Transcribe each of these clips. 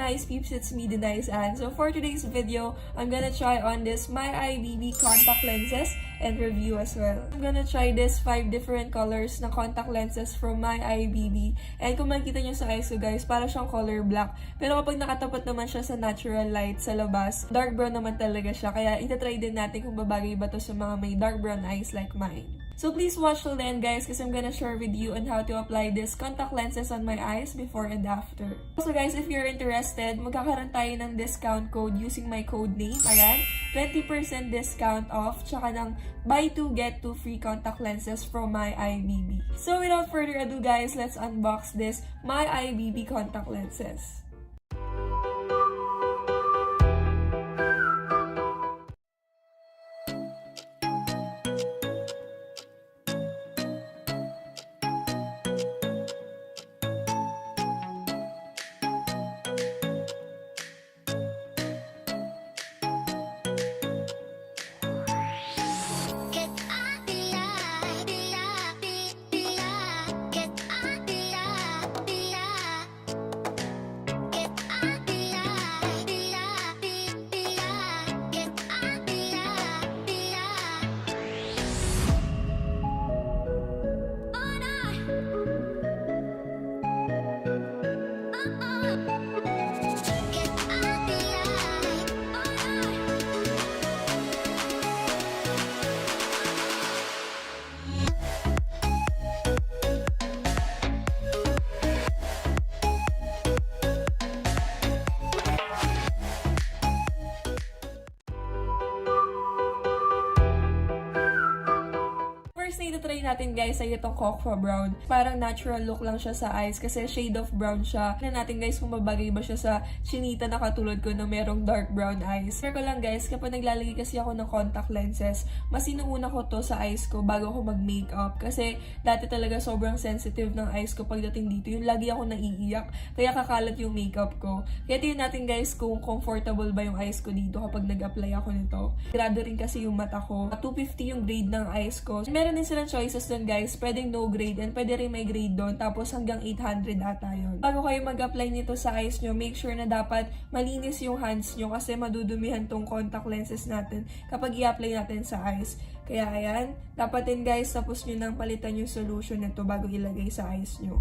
Nice Peeps, it's me, the Nice Ann. So for today's video, I'm gonna try on this My Eye BB contact lenses and review as well. I'm gonna try this 5 different colors na contact lenses from My Eye BB. And kung makikita nyo sa eyes ko guys, para siyang color black. Pero kapag nakatapat naman siya sa natural light sa labas, dark brown naman talaga siya. Kaya itatry din natin kung babagay ba to sa mga may dark brown eyes like mine. So please watch till the end guys kasi I'm gonna share with you on how to apply this contact lenses on my eyes before and after. So guys, if you're interested, magkakaroon tayo ng discount code using my code name. Ayan, 20% discount off tsaka ng buy 2 get 2 free contact lenses from My Eye BB. So without further ado guys, let's unbox this My Eye BB contact lenses. First na ito-try natin guys ay itong Cocoa Brown. Parang natural look lang siya sa eyes kasi shade of brown siya. Tignan natin guys kung mabagay ba siya sa chinita na katulad ko na merong dark brown eyes. Share ko lang guys, kapag naglalagay kasi ako ng contact lenses, mas inuuna ko to sa eyes ko bago ako mag-makeup. Kasi dati talaga sobrang sensitive ng eyes ko pagdating dito. Yung lagi ako naiiyak, kaya kakalat yung makeup ko. Kaya tingnan natin guys kung comfortable ba yung eyes ko dito kapag nag-apply ako nito. Grado rin kasi yung mata ko. 250 yung grade ng eyes ko. Meron din silang choices doon guys, pwedeng no grade and pwede rin may grade doon, tapos hanggang 800 ata yun. Bago kayo mag-apply nito sa eyes nyo, make sure na dapat malinis yung hands nyo kasi madudumihan tong contact lenses natin kapag i-apply natin sa eyes. Kaya ayan, dapat din guys, tapos nyo nang palitan yung solution nito bago ilagay sa eyes nyo.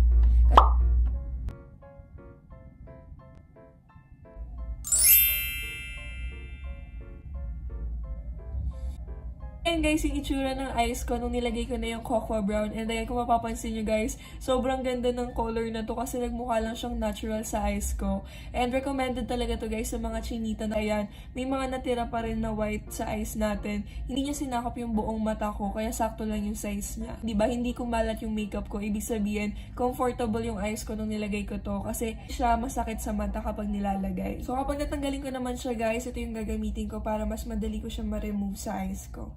Ayan guys, yung itsura ng eyes ko nung nilagay ko na yung Cocoa Brown. And ayan, kung mapapansin nyo guys, sobrang ganda ng color na to kasi nagmukha lang siyang natural sa eyes ko. And recommended talaga to guys sa mga chinita na ayan, may mga natira pa rin na white sa eyes natin. Hindi niya sinakop yung buong mata ko, kaya sakto lang yung size niya. Diba, hindi kumalat yung makeup ko. Ibig sabihin, comfortable yung eyes ko nung nilagay ko to kasi siya masakit sa mata kapag nilalagay. So kapag natanggalin ko naman siya guys, ito yung gagamitin ko para mas madali ko siya ma-remove sa eyes ko.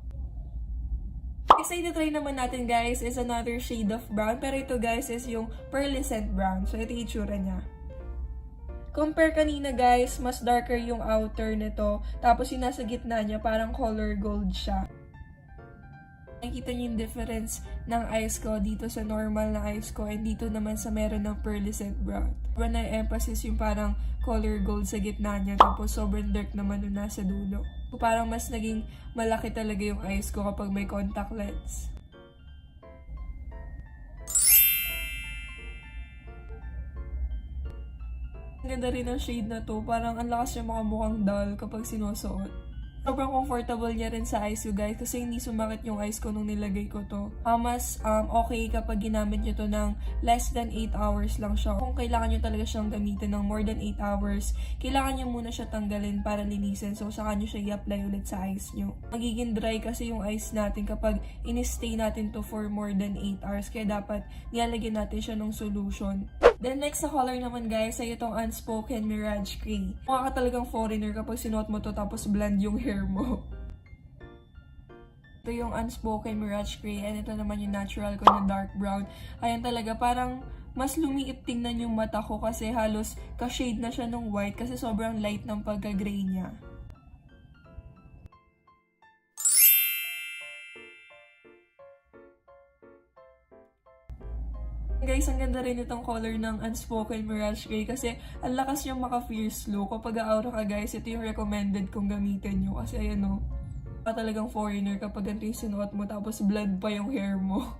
Isa ito-try naman natin guys is another shade of brown. Pero ito guys is yung pearlescent brown. So ito yung itsura niya. Compare kanina guys, mas darker yung outer nito. Tapos yung nasa gitna niya parang color gold siya. Nakikita niyo yung difference ng eyes ko dito sa normal na eyes ko and dito naman sa meron ng pearlescent brown. Sobrang na-emphasis yung parang color gold sa gitna niya tapos sobrang dark naman yung nasa dulo. Parang mas naging malaki talaga yung eyes ko kapag may contact lens. Ang ganda rin ng shade na to, parang ang lakas niya makamukhang dull kapag sinusuot. Sobrang comfortable niya rin sa eyes ko guys kasi hindi sumakit yung eyes ko nung nilagay ko to. Mas okay kapag ginamit nyo to ng less than 8 hours lang siya. Kung kailangan nyo talaga siyang gamitin ng more than 8 hours, kailangan nyo muna siya tanggalin para linisin. So saka nyo siya i-apply ulit sa eyes nyo. Magiging dry kasi yung eyes natin kapag in-stay natin to for more than 8 hours. Kaya dapat nilalagyan natin siya ng solution. Then next sa color naman guys ay itong Unspoken Mirage Grey. Mukha ka talagang foreigner kapag sinuot mo to tapos blonde yung hair mo. Ito yung Unspoken Mirage Grey and ito naman yung natural ko na dark brown. Ayan talaga, parang mas lumiit tingnan yung mata ko kasi halos ka-shade na siya ng white kasi sobrang light ng pagka-gray niya. Ang guys, ang ganda rin itong color ng Unspoken Mirage Gray kasi ang lakas niyang maka-fierce look. Kapag aura ka guys, ito yung recommended kong gamitin nyo. Kasi ayan o, talagang foreigner kapag ganito yung sinuot mo tapos blood pa yung hair mo.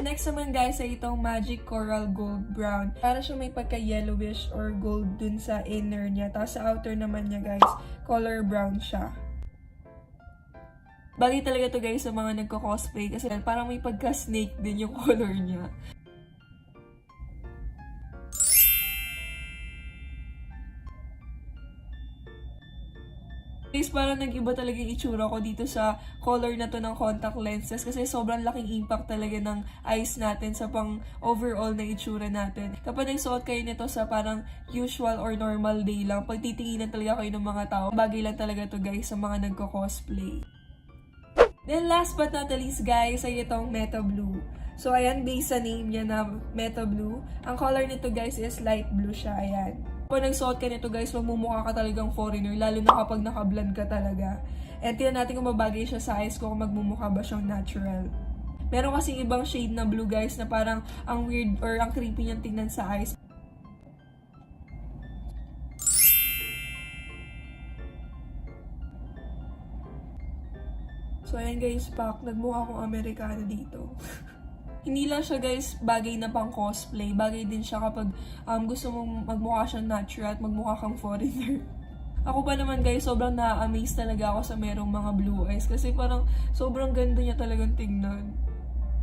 Next naman guys ay itong Magic Coral Gold Brown. Para siya may pagka-yellowish or gold dun sa inner niya. Tapos sa outer naman niya guys, color brown siya. Bagay talaga to guys sa mga nagko-cosplay kasi parang may pagka-snake din yung color niya. Guys, parang nag-iba talaga yung itsura ko dito sa color na to ng contact lenses kasi sobrang laking impact talaga ng eyes natin sa pang overall na itsura natin. Kapag nagsuot kayo nito sa parang usual or normal day lang, pag titinginan talaga kayo ng mga tao, bagay lang talaga to guys sa mga nagko-cosplay. Then last but not the least guys ay itong Meta Blue. So ayan, based sa name niya na Meta Blue, ang color nito guys is light blue siya, ayan. Kung nagsuot ka nito guys, magmumukha ka talagang foreigner, lalo na kapag naka-blonde ka talaga. And tingnan natin kung mabagay siya sa eyes ko, kung magmumukha ba siyang natural. Meron kasing ibang shade na blue guys na parang ang weird or ang creepy niyang tingnan sa eyes. So ayan guys, nagmukha akong Amerikano dito. Hindi lang siya guys bagay na pang cosplay, bagay din siya kapag gusto mong magmukha siyang natural at magmukha kang foreigner. Ako pa naman guys, sobrang na-amaze talaga ako sa merong mga blue eyes kasi parang sobrang ganda niya talagang tingnan.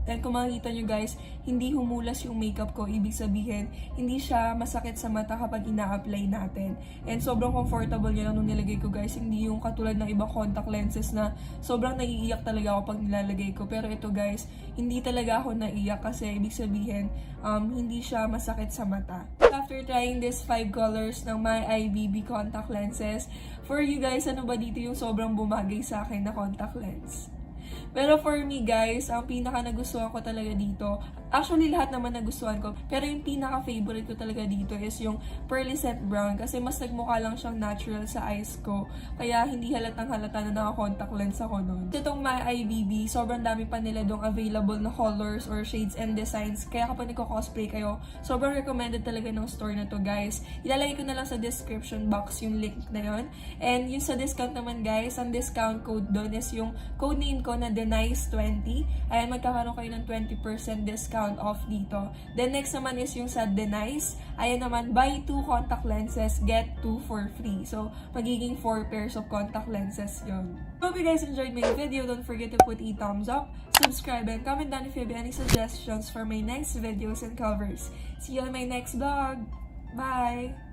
And kung makikita nyo guys, hindi humulas yung makeup ko. Ibig sabihin, hindi siya masakit sa mata kapag ina-apply natin. And sobrang comfortable niya lang nung nilagay ko guys. Hindi yung katulad ng ibang contact lenses na sobrang naiiyak talaga ako pag nilalagay ko. Pero ito guys, hindi talaga ako naiyak kasi ibig sabihin, hindi siya masakit sa mata. After trying this 5 colors ng My IBB contact lenses, for you guys, ano ba dito yung sobrang bumagay sa akin na contact lens? Pero for me guys, ang pinaka nagustuhan ko talaga dito, actually lahat naman nagustuhan ko, pero yung pinaka favorite ko talaga dito is yung pearlescent brown kasi mas nagmukha lang siyang natural sa eyes ko. Kaya hindi halatang halata na naka-contact lens ako nun. Itong My IBB, sobrang dami pa nila dong available na colors or shades and designs. Kaya kapag nagko-cosplay kayo, sobrang recommended talaga ng store na to guys. Ilalagay ko na lang sa description box yung link na yon. And yung sa discount naman guys, ang discount code doon is yung code name ko na Denice20. Ayan, magkakaroon kayo ng 20% discount off dito. Then next naman is yung sa Denice. Ayan naman, buy 2 contact lenses, get 2 for free. So, magiging 4 pairs of contact lenses yon. Hope you guys enjoyed my video. Don't forget to put a thumbs up, subscribe, and comment down if you have any suggestions for my next videos and covers. See you on my next vlog. Bye!